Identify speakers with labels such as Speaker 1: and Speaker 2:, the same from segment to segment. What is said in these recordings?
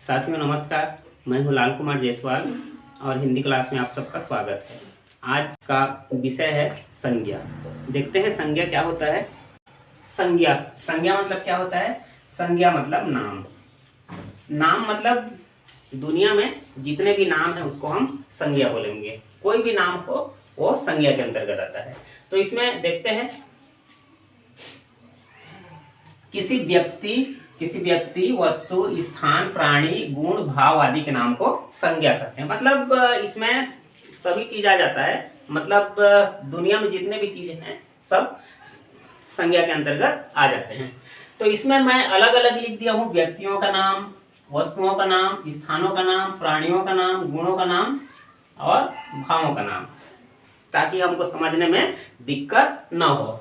Speaker 1: साथियों नमस्कार, मैं हूं लाल कुमार जायसवाल और हिंदी क्लास में आप सबका स्वागत है। आज का विषय है संज्ञा। देखते हैं संज्ञा क्या होता है। संज्ञा संज्ञा मतलब क्या होता है। संज्ञा मतलब नाम। नाम मतलब दुनिया में जितने भी नाम है उसको हम संज्ञा बोलेंगे। कोई भी नाम हो वो संज्ञा के अंतर्गत आता है। तो इसमें देखते हैं किसी व्यक्ति, वस्तु, स्थान, प्राणी, गुण, भाव आदि के नाम को संज्ञा कहते हैं। मतलब इसमें सभी चीज आ जाता है। मतलब दुनिया में जितने भी चीजें हैं सब संज्ञा के अंतर्गत आ जाते हैं। तो इसमें मैं अलग अलग लिख दिया हूँ। व्यक्तियों का नाम, वस्तुओं का नाम, स्थानों का नाम, प्राणियों का नाम, गुणों का नाम और भावों का नाम, ताकि हमको समझने में दिक्कत न हो।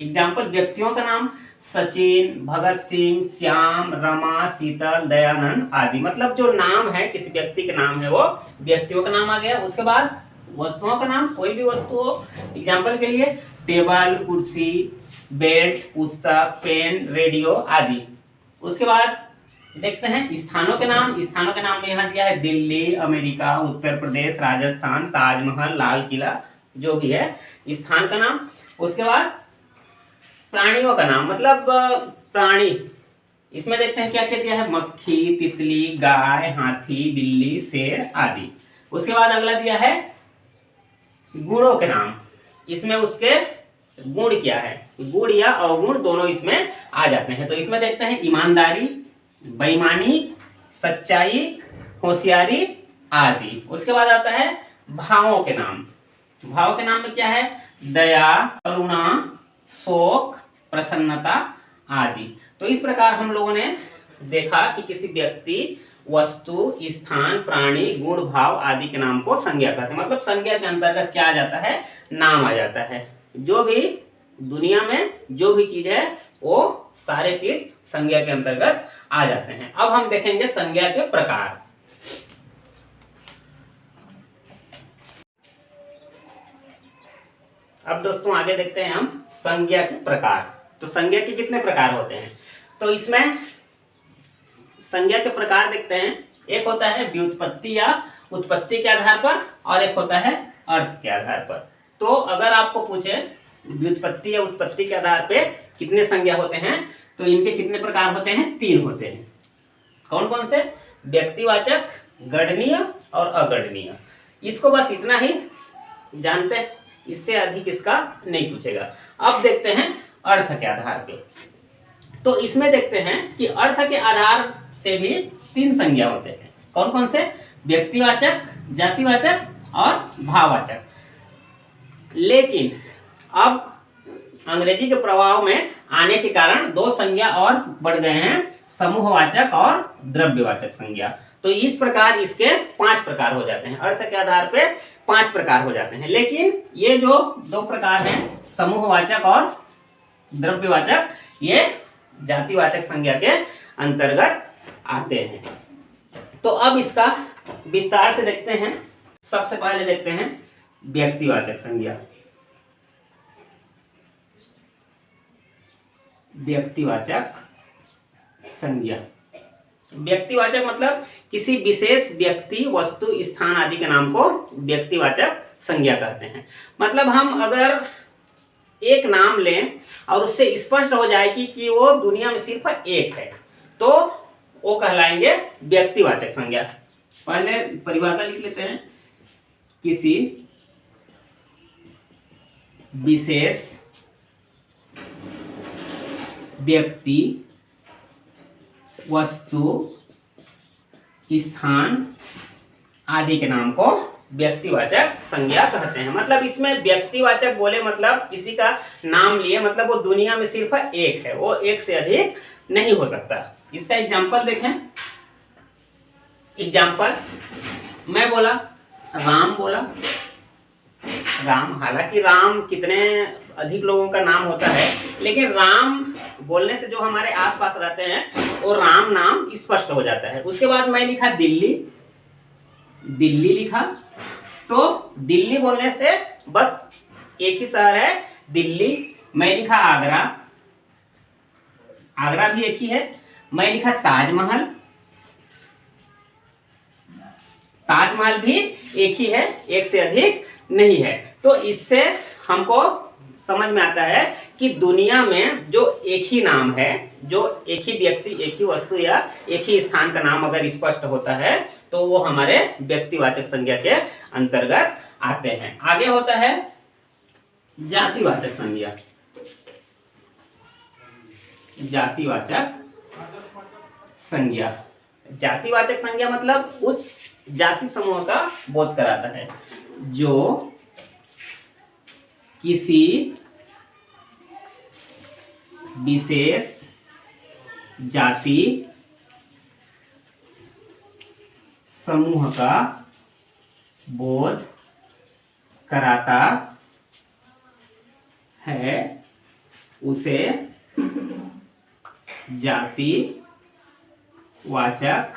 Speaker 1: एग्जाम्पल, व्यक्तियों का नाम सचिन, भगत सिंह, श्याम, रमा, शीतल, दयानंद आदि। मतलब जो नाम है, किसी व्यक्ति के नाम है, वो व्यक्तियों का नाम आ गया। उसके बाद वस्तुओं का नाम, कोई भी वस्तु हो। एग्जाम्पल के लिए टेबल, कुर्सी, बेल्ट, पुस्तक, पेन, रेडियो आदि। उसके बाद देखते हैं स्थानों के नाम। स्थानों के नाम में यहाँ दिया है दिल्ली, अमेरिका, उत्तर प्रदेश, राजस्थान, ताजमहल, लाल किला, जो भी है स्थान का नाम। उसके बाद प्राणियों का नाम, मतलब प्राणी। इसमें देखते हैं क्या क्या दिया है। मक्खी, तितली, गाय, हाथी, बिल्ली, शेर आदि। उसके बाद अगला दिया है गुणों के नाम। इसमें उसके गुण क्या है, गुण या अवगुण दोनों इसमें आ जाते हैं। तो इसमें देखते हैं ईमानदारी, बेईमानी, सच्चाई, होशियारी आदि। उसके बाद आता है भावों के नाम। भाव के नाम में क्या है, दया, करुणा, शोक, प्रसन्नता आदि। तो इस प्रकार हम लोगों ने देखा कि किसी व्यक्ति, वस्तु, स्थान, प्राणी, गुण, भाव आदि के नाम को संज्ञा कहते हैं। मतलब संज्ञा के अंतर्गत क्या आ जाता है, नाम आ जाता है। जो भी दुनिया में जो भी चीज है वो सारे चीज संज्ञा के अंतर्गत आ जाते हैं। अब हम देखेंगे संज्ञा के प्रकार। अब दोस्तों आगे देखते हैं हम संज्ञा के प्रकार। तो संज्ञा के कितने प्रकार होते हैं। तो इसमें संज्ञा के प्रकार देखते हैं। एक होता है व्युत्पत्ति या उत्पत्ति के आधार पर, और एक होता है अर्थ के आधार पर। तो अगर आपको पूछे व्युत्पत्ति या उत्पत्ति के आधार पे कितने संज्ञा होते हैं, तो इनके कितने प्रकार होते हैं, 3 होते हैं। कौन कौन से, व्यक्तिवाचक, गणनीय और अगणनीय। इसको बस इतना ही जानते हैं, इससे अधिक इसका नहीं पूछेगा। अब देखते हैं अर्थ के आधार पे। तो इसमें देखते हैं कि अर्थ के आधार से भी 3 संज्ञा होते हैं। कौन कौन से, व्यक्तिवाचक, जातिवाचक और भाववाचक। लेकिन अब अंग्रेजी के प्रभाव में आने के कारण 2 संज्ञा और बढ़ गए हैं, समूहवाचक और द्रव्यवाचक संज्ञा। तो इस प्रकार इसके 5 प्रकार हो जाते हैं। अर्थ के आधार पे 5 प्रकार हो जाते हैं। लेकिन ये जो 2 प्रकार हैं, समूहवाचक और द्रव्यवाचक, ये जातिवाचक संज्ञा के अंतर्गत आते हैं। तो अब इसका विस्तार से देखते हैं। सबसे पहले देखते हैं व्यक्तिवाचक संज्ञा। व्यक्तिवाचक संज्ञा, व्यक्तिवाचक मतलब किसी विशेष व्यक्ति, वस्तु, स्थान आदि के नाम को व्यक्तिवाचक संज्ञा कहते हैं। मतलब हम अगर एक नाम लें और उससे स्पष्ट हो जाए कि वो दुनिया में सिर्फ एक है, तो वो कहलाएंगे व्यक्तिवाचक संज्ञा। पहले परिभाषा लिख लेते हैं। किसी विशेष व्यक्ति, वस्तु, स्थान आदि के नाम को व्यक्तिवाचक संज्ञा कहते हैं। मतलब इसमें व्यक्तिवाचक बोले मतलब किसी का नाम लिए, मतलब वो दुनिया में सिर्फ एक है, वो एक से अधिक नहीं हो सकता। इसका एग्जाम्पल देखें। एग्जाम्पल, मैं बोला, राम बोला। राम, हालांकि राम कितने अधिक लोगों का नाम होता है, लेकिन राम बोलने से जो हमारे आसपास रहते हैं वो राम नाम स्पष्ट हो जाता है। उसके बाद मैं लिखा दिल्ली, दिल्ली लिखा, तो दिल्ली बोलने से बस एक ही शहर है दिल्ली। मैं लिखा आगरा, आगरा भी एक ही है। मैं लिखा ताजमहल, ताजमहल भी एक ही है, एक से अधिक नहीं है। तो इससे हमको समझ में आता है कि दुनिया में जो एक ही नाम है, जो एक ही व्यक्ति, एक ही वस्तु या एक ही स्थान का नाम अगर स्पष्ट होता है तो वो हमारे व्यक्तिवाचक संज्ञा के अंतर्गत आते हैं। आगे होता है जातिवाचक संज्ञा। जातिवाचक संज्ञा, जातिवाचक संज्ञा मतलब उस जाति समूह का बोध कराता है जो किसी विशेष जाति समूह का बोध कराता है, उसे जातिवाचक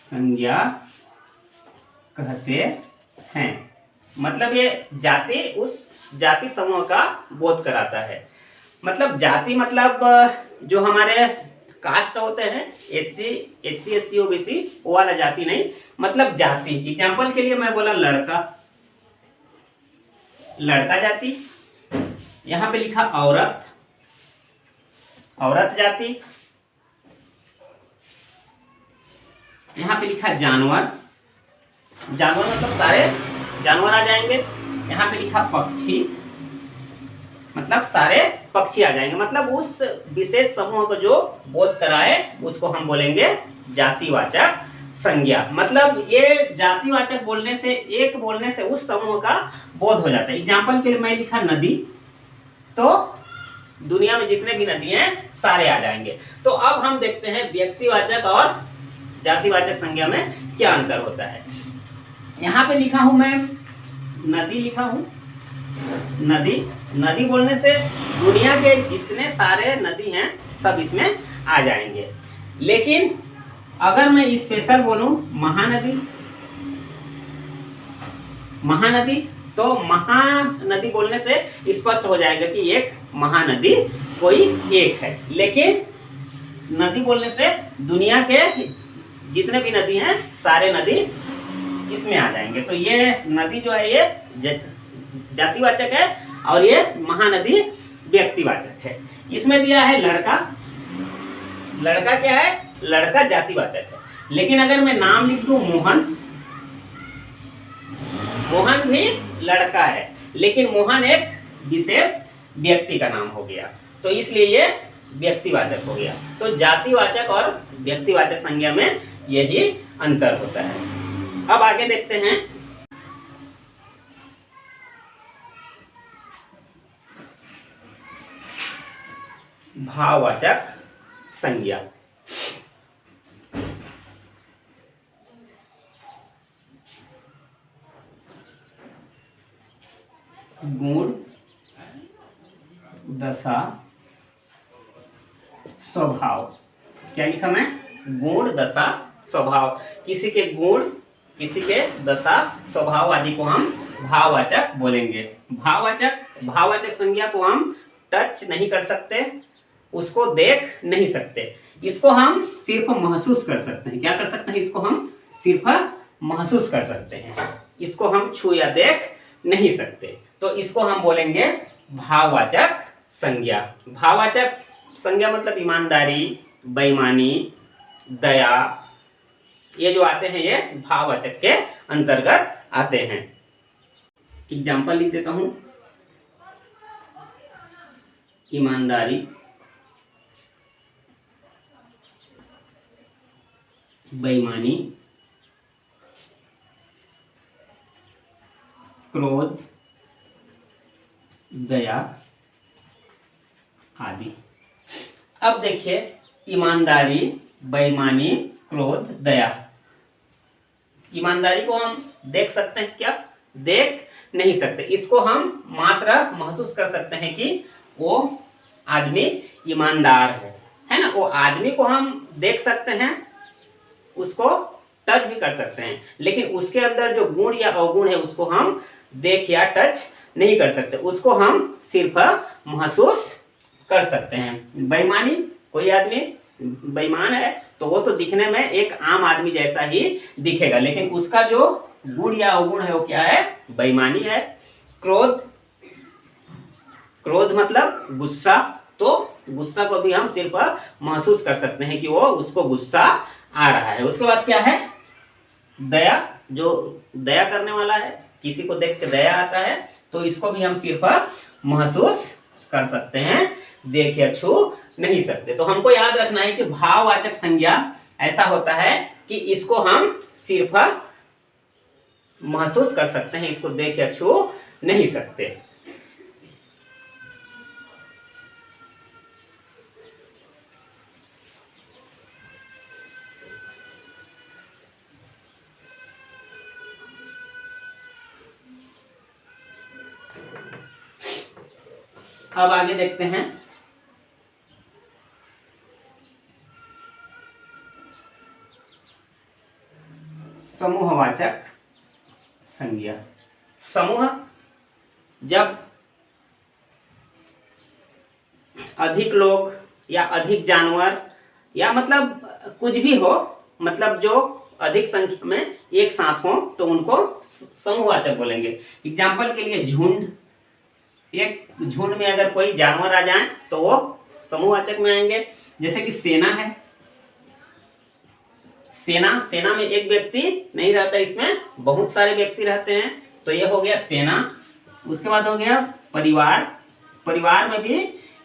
Speaker 1: संज्ञा कहते हैं। मतलब ये जाति उस जाति समूह का बोध कराता है। मतलब जाति मतलब जो हमारे कास्ट होते हैं, एससी, एसटी, एससी, ओबीसी, वो वाला जाति नहीं, मतलब जाति। एग्जाम्पल के लिए मैं बोला लड़का, लड़का जाति। यहां पे लिखा औरत, औरत जाति। यहां पे लिखा जानवर, जानवर मतलब सारे जानवर आ जाएंगे। यहाँ पे लिखा पक्षी, मतलब सारे पक्षी आ जाएंगे। मतलब उस विशेष समूह को जो बोध कराए उसको हम बोलेंगे जातिवाचक संज्ञा। मतलब ये जातिवाचक बोलने से, एक बोलने से उस समूह का बोध हो जाता है। एग्जाम्पल के लिए मैं लिखा नदी, तो दुनिया में जितने भी नदी हैं सारे आ जाएंगे। तो अब हम देखते हैं व्यक्तिवाचक और जातिवाचक संज्ञा में क्या अंतर होता है। यहाँ पे लिखा हूं मैं नदी, लिखा हूं नदी। नदी बोलने से दुनिया के जितने सारे नदी हैं सब इसमें आ जाएंगे। लेकिन अगर मैं स्पेशल बोलूं महानदी, महानदी, तो महानदी बोलने से स्पष्ट हो जाएगा कि एक महानदी कोई एक है। लेकिन नदी बोलने से दुनिया के जितने भी नदी हैं सारे नदी इसमें आ जाएंगे। तो ये नदी जो है ये जातिवाचक है और ये महानदी व्यक्तिवाचक है। इसमें दिया है लड़का, लड़का क्या है, लड़का जातिवाचक है। लेकिन अगर मैं नाम लिख दूं मोहन, मोहन भी लड़का है, लेकिन मोहन एक विशेष व्यक्ति का नाम हो गया, तो इसलिए ये व्यक्तिवाचक हो गया। तो जातिवाचक और व्यक्तिवाचक संज्ञा में यही अंतर होता है। अब आगे देखते हैं भाववाचक संज्ञा। गुण, दशा, स्वभाव। क्या लिखा मैं, गुण, दशा, स्वभाव। किसी के गुण, किसी के दशा, स्वभाव आदि को हम भाववाचक बोलेंगे। भाववाचक संज्ञा को हम टच नहीं कर सकते, उसको देख नहीं सकते, इसको हम सिर्फ महसूस कर सकते हैं। क्या कर सकते हैं, इसको हम सिर्फ महसूस कर सकते हैं, इसको हम छू या देख नहीं सकते। तो इसको हम बोलेंगे भाववाचक संज्ञा। भाववाचक संज्ञा मतलब ईमानदारी, बेईमानी, दया, ये जो आते हैं ये भाववाचक के अंतर्गत आते हैं। एग्जाम्पल लिख देता हूं, ईमानदारी, बेईमानी, क्रोध, दया आदि। अब देखिए ईमानदारी, बेईमानी, क्रोध, दया। ईमानदारी को हम देख सकते हैं क्या, देख नहीं सकते, इसको हम मात्र महसूस कर सकते हैं कि वो आदमी ईमानदार है ना। वो आदमी को हम देख सकते हैं, उसको टच भी कर सकते हैं, लेकिन उसके अंदर जो गुण या अवगुण है उसको हम देख या टच नहीं कर सकते, उसको हम सिर्फ महसूस कर सकते हैं। बेईमानी, कोई आदमी बेईमान है तो वो तो दिखने में एक आम आदमी जैसा ही दिखेगा, लेकिन उसका जो गुण या अवगुण है वो क्या है? बेईमानी है। क्रोध, क्रोध मतलब गुस्सा, तो गुस्सा को भी हम सिर्फ महसूस कर सकते हैं कि वो उसको गुस्सा आ रहा है। उसके बाद क्या है? दया, जो दया करने वाला है, किसी को देख के दया आता है, तो इसको भी हम सिर्फ महसूस कर सकते हैं, देख या छू नहीं सकते। तो हमको याद रखना है कि भाववाचक संज्ञा ऐसा होता है कि इसको हम सिर्फ महसूस कर सकते हैं, इसको देख या छू नहीं सकते। अब आगे देखते हैं। समूहवाचक संज्ञा। समूह, जब अधिक लोग या अधिक जानवर या मतलब कुछ भी हो, मतलब जो अधिक संख्या में एक साथ हो, तो उनको समूहवाचक बोलेंगे। एग्जाम्पल के लिए झुंड, एक झुंड में अगर कोई जानवर आ जाए तो वो समूहवाचक में आएंगे। जैसे कि सेना है, सेना, सेना में एक व्यक्ति नहीं रहता, इसमें बहुत सारे व्यक्ति रहते हैं, तो ये हो गया सेना। उसके बाद हो गया परिवार, परिवार में भी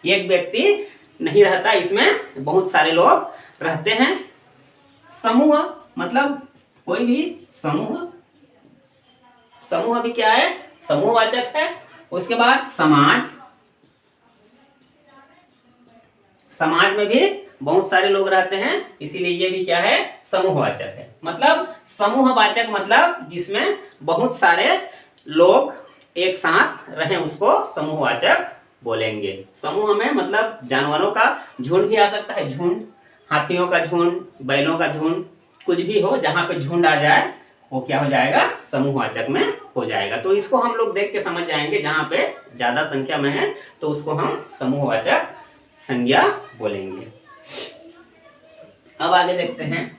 Speaker 1: एक व्यक्ति नहीं रहता, इसमें बहुत सारे लोग रहते हैं। समूह मतलब कोई भी समूह, समूह भी क्या है? समूहवाचक है। उसके बाद समाज, समाज में भी बहुत सारे लोग रहते हैं, इसीलिए ये भी क्या है? समूहवाचक है। मतलब समूहवाचक मतलब जिसमें बहुत सारे लोग एक साथ रहें, उसको समूहवाचक बोलेंगे। समूह में मतलब जानवरों का झुंड भी आ सकता है, झुंड, हाथियों का झुंड, बैलों का झुंड, कुछ भी हो, जहां पे झुंड आ जाए वो क्या हो जाएगा? समूहवाचक में हो जाएगा। तो इसको हम लोग देख के समझ जाएंगे, जहां पे ज्यादा संख्या में है तो उसको हम समूहवाचक संज्ञा बोलेंगे। अब आगे देखते हैं।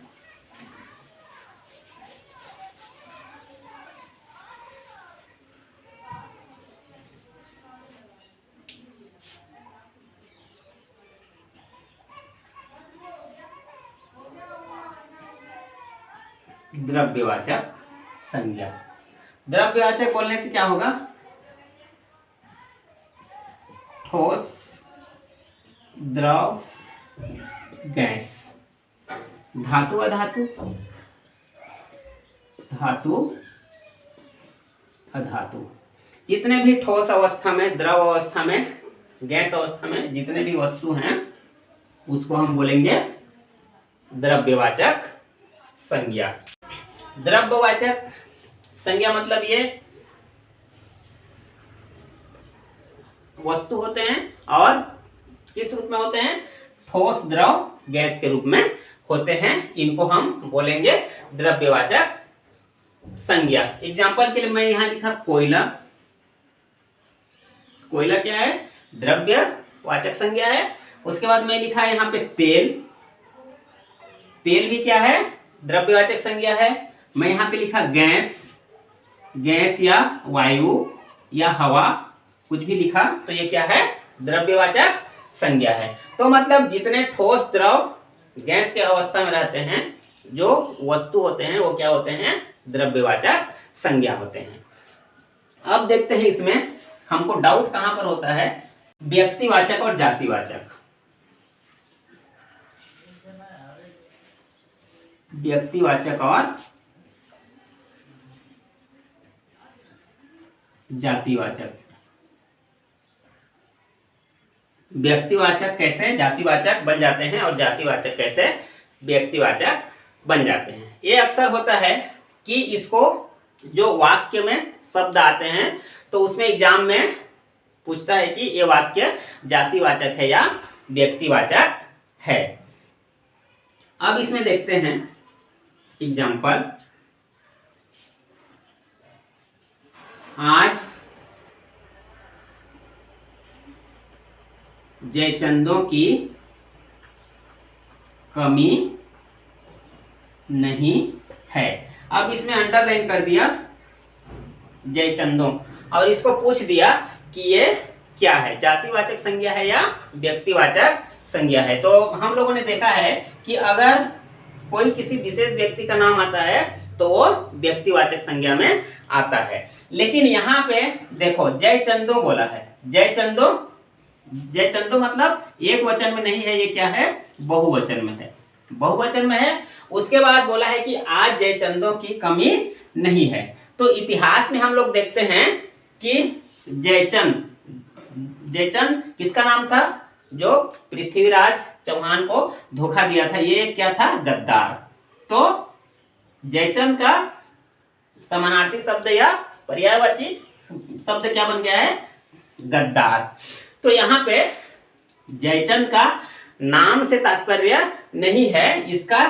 Speaker 1: द्रव्यवाचक संज्ञा। द्रव्यवाचक बोलने से क्या होगा? ठोस, द्रव, गैस, धातु अधातु, धातु अधातु, जितने भी ठोस अवस्था में, द्रव अवस्था में, गैस अवस्था में जितने भी वस्तु हैं उसको हम बोलेंगे द्रव्यवाचक संज्ञा। द्रव्यवाचक संज्ञा मतलब ये वस्तु होते हैं और किस रूप में होते हैं? ठोस, द्रव, गैस के रूप में होते हैं, इनको हम बोलेंगे द्रव्यवाचक संज्ञा। एग्जाम्पल के लिए मैं यहां लिखा कोयला, कोयला क्या है? द्रव्यवाचक संज्ञा है। उसके बाद मैं लिखा है यहाँ पे तेल, तेल भी क्या है? द्रव्यवाचक संज्ञा है। मैं यहाँ पे लिखा गैस, गैस या वायु या हवा, कुछ भी लिखा तो ये क्या है? द्रव्यवाचक संज्ञा है। तो मतलब जितने ठोस, द्रव, गैस के अवस्था में रहते हैं जो वस्तु होते हैं वो क्या होते हैं? द्रव्यवाचक संज्ञा होते हैं। अब देखते हैं इसमें हमको डाउट कहां पर होता है? व्यक्तिवाचक और जातिवाचक। व्यक्तिवाचक और जातिवाचक। व्यक्तिवाचक कैसे जातिवाचक बन जाते हैं और जातिवाचक कैसे व्यक्तिवाचक बन जाते हैं? ये अक्सर होता है कि इसको जो वाक्य में शब्द आते हैं तो उसमें एग्जाम में पूछता है कि ये वाक्य जातिवाचक है या व्यक्तिवाचक है। अब इसमें देखते हैं एग्जाम्पल। आज जयचंदों की कमी नहीं है। अब इसमें अंडरलाइन कर दिया जयचंदो और इसको पूछ दिया कि ये क्या है, जातिवाचक संज्ञा है या व्यक्तिवाचक संज्ञा है। तो हम लोगों ने देखा है कि अगर कोई किसी विशेष व्यक्ति का नाम आता है तो वो व्यक्तिवाचक संज्ञा में आता है। लेकिन यहाँ पे देखो जयचंदो बोला है, जयचंदो, जयचंदो मतलब एक वचन में नहीं है, ये क्या है, बहुवचन में है, बहुवचन में है। उसके बाद बोला है कि आज जयचंदो की कमी नहीं है। तो इतिहास में हम लोग देखते हैं कि जयचंद, जयचंद किसका नाम था, जो पृथ्वीराज चौहान को धोखा दिया था, ये क्या था, गद्दार। तो जयचंद का समानार्थी शब्द या पर्यायवाची शब्द क्या बन गया है, गद्दार। तो यहाँ पे जयचंद का नाम से तात्पर्य नहीं है, इसका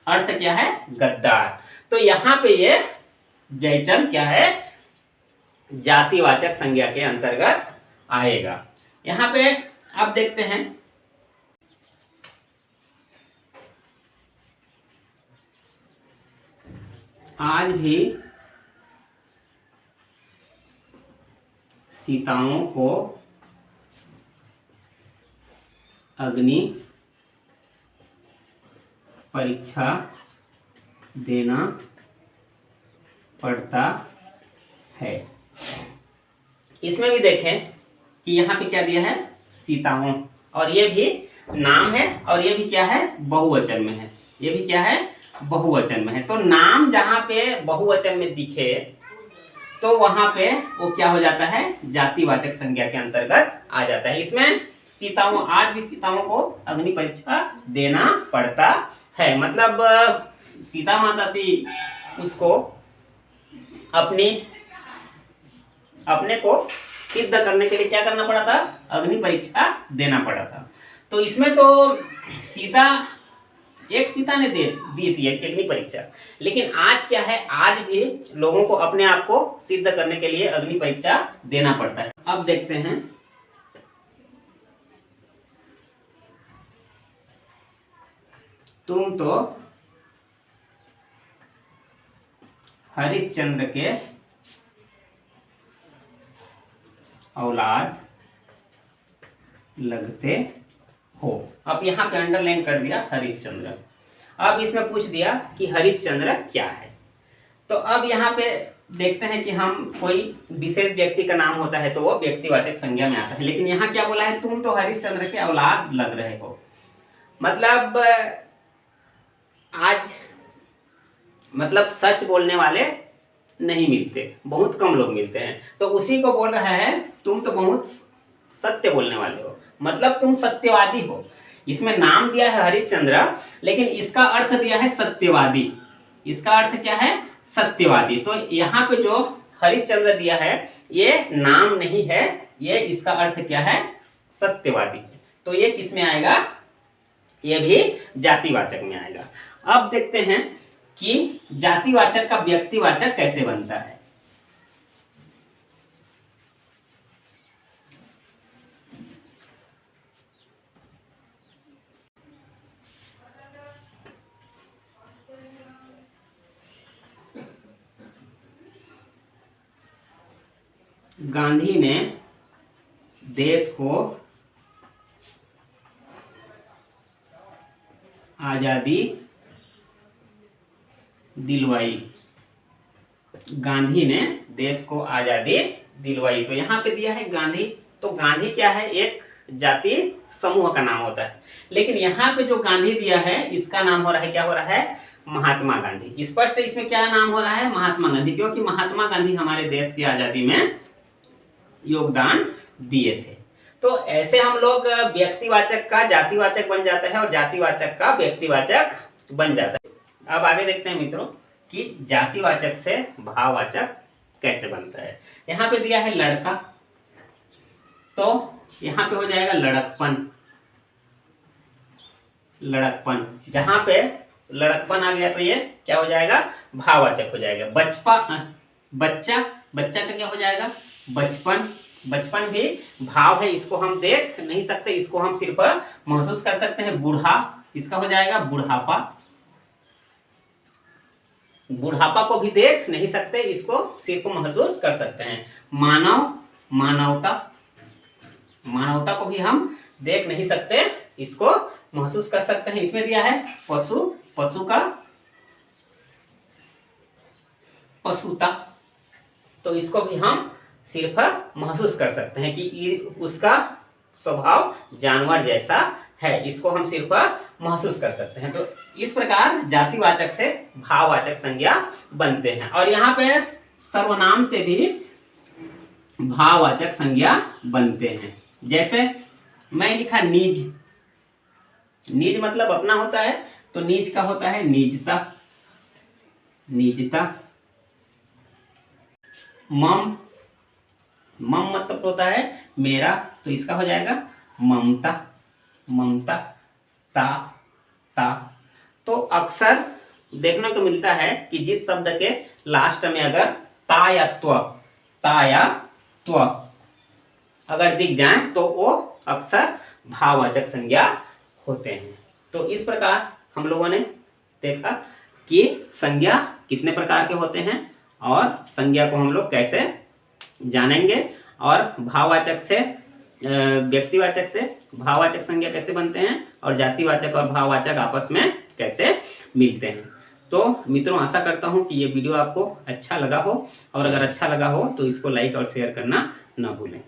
Speaker 1: अर्थ क्या है, गद्दार। तो यहाँ पे ये जयचंद क्या है, जातिवाचक संज्ञा के अंतर्गत आएगा। यहाँ पे आप देखते हैं आज भी सीताओं को अग्नि परीक्षा देना पड़ता है। इसमें भी देखें कि यहाँ पे क्या दिया है, सीताओं, और ये भी नाम है और ये भी क्या है, बहुवचन में है, ये भी क्या है, बहुवचन में है। तो नाम जहाँ पे बहुवचन में दिखे तो वहां पे वो क्या हो जाता है, जातिवाचक संज्ञा के अंतर्गत आ जाता है। इसमें सीताओं, आज भी सीताओं को अग्नि परीक्षा देना पड़ता है, मतलब सीता माता थी, उसको अपने को सिद्ध करने के लिए क्या करना पड़ा था, अग्नि परीक्षा देना पड़ा था। तो इसमें तो सीता, एक सीता ने दी थी अग्नि परीक्षा, लेकिन आज क्या है, आज भी लोगों को अपने आप को सिद्ध करने के लिए अग्नि परीक्षा देना पड़ता है। अब देखते हैं तुम तो हरिश्चंद्र के औलाद लगते हो। अब यहाँ पे अंडरलाइन कर दिया हरिश्चंद्र। अब इसमें पूछ दिया कि हरिश्चंद्र क्या है। तो अब यहाँ पे देखते हैं कि हम कोई विशेष व्यक्ति का नाम होता है तो वो व्यक्तिवाचक संज्ञा में आता है, लेकिन यहाँ क्या बोला है, तुम तो हरिश्चंद्र के औलाद लग रहे हो। मतलब आज मतलब सच बोलने वाले नहीं मिलते, बहुत कम लोग मिलते हैं, तो उसी को बोल रहा है तुम तो बहुत सत्य बोलने वाले हो, मतलब तुम सत्यवादी हो। इसमें नाम दिया है हरिश्चंद्र, लेकिन इसका अर्थ दिया है सत्यवादी। इसका अर्थ क्या है, सत्यवादी। तो यहाँ पे जो हरिश्चंद्र दिया है ये नाम नहीं है, ये इसका अर्थ क्या है, सत्यवादी। तो ये किस में आएगा, ये भी जातिवाचक में आएगा। अब देखते हैं कि जातिवाचक का व्यक्तिवाचक कैसे बनता है। गांधी ने देश को आजादी दिलवाई। गांधी ने देश को आजादी दिलवाई। तो यहाँ पे दिया है गांधी, तो गांधी क्या है, एक जाति समूह का नाम होता है, लेकिन यहाँ पे जो गांधी दिया है इसका नाम हो रहा है, क्या हो रहा है, महात्मा गांधी। स्पष्ट इसमें क्या नाम हो रहा है, महात्मा गांधी, क्योंकि महात्मा गांधी हमारे देश की आजादी में योगदान दिए थे। तो ऐसे हम लोग व्यक्तिवाचक का जातिवाचक बन जाता है और जातिवाचक का व्यक्तिवाचक बन जाता है। अब आगे देखते हैं मित्रों कि जातिवाचक से भाववाचक कैसे बनता है। यहाँ पे दिया है लड़का, तो यहाँ पे हो जाएगा लड़कपन। लड़कपन, जहां पे लड़कपन आ गया तो ये क्या हो जाएगा, भाववाचक हो जाएगा। बच्चा, बच्चा का क्या हो जाएगा, बचपन। बचपन भी भाव है, इसको हम देख नहीं सकते, इसको हम सिर्फ महसूस कर सकते हैं। बूढ़ा, इसका हो जाएगा बुढ़ापा। बुढ़ापा को भी देख नहीं सकते, इसको सिर्फ महसूस कर सकते हैं। मानव, मानवता, मानवता को भी हम देख नहीं सकते, इसको महसूस कर सकते हैं। इसमें दिया है पशु, पशु का पशुता, तो इसको भी हम सिर्फ महसूस कर सकते हैं कि उसका स्वभाव जानवर जैसा है, इसको हम सिर्फ महसूस कर सकते हैं। तो इस प्रकार जातिवाचक से भाववाचक संज्ञा बनते हैं। और यहाँ पे सर्वनाम से भी भाववाचक संज्ञा बनते हैं। जैसे मैं लिखा निज, निज मतलब अपना होता है, तो निज का होता है निजता, निजता। मम, मम मतलब होता है मेरा, तो इसका हो जाएगा ममता, ममता। ता, ता। तो अक्सर देखने को मिलता है कि जिस शब्द के लास्ट में अगर ता या त्व, ता या त्व अगर दिख जाए तो वो अक्सर भाववाचक संज्ञा होते हैं। तो इस प्रकार हम लोगों ने देखा कि संज्ञा कितने प्रकार के होते हैं और संज्ञा को हम लोग कैसे जानेंगे, और भाववाचक से व्यक्तिवाचक से भाववाचक संज्ञा कैसे बनते हैं, और जातिवाचक और भाववाचक आपस में कैसे मिलते हैं। तो मित्रों, आशा करता हूं कि ये वीडियो आपको अच्छा लगा हो, और अगर अच्छा लगा हो तो इसको लाइक और शेयर करना ना भूलें।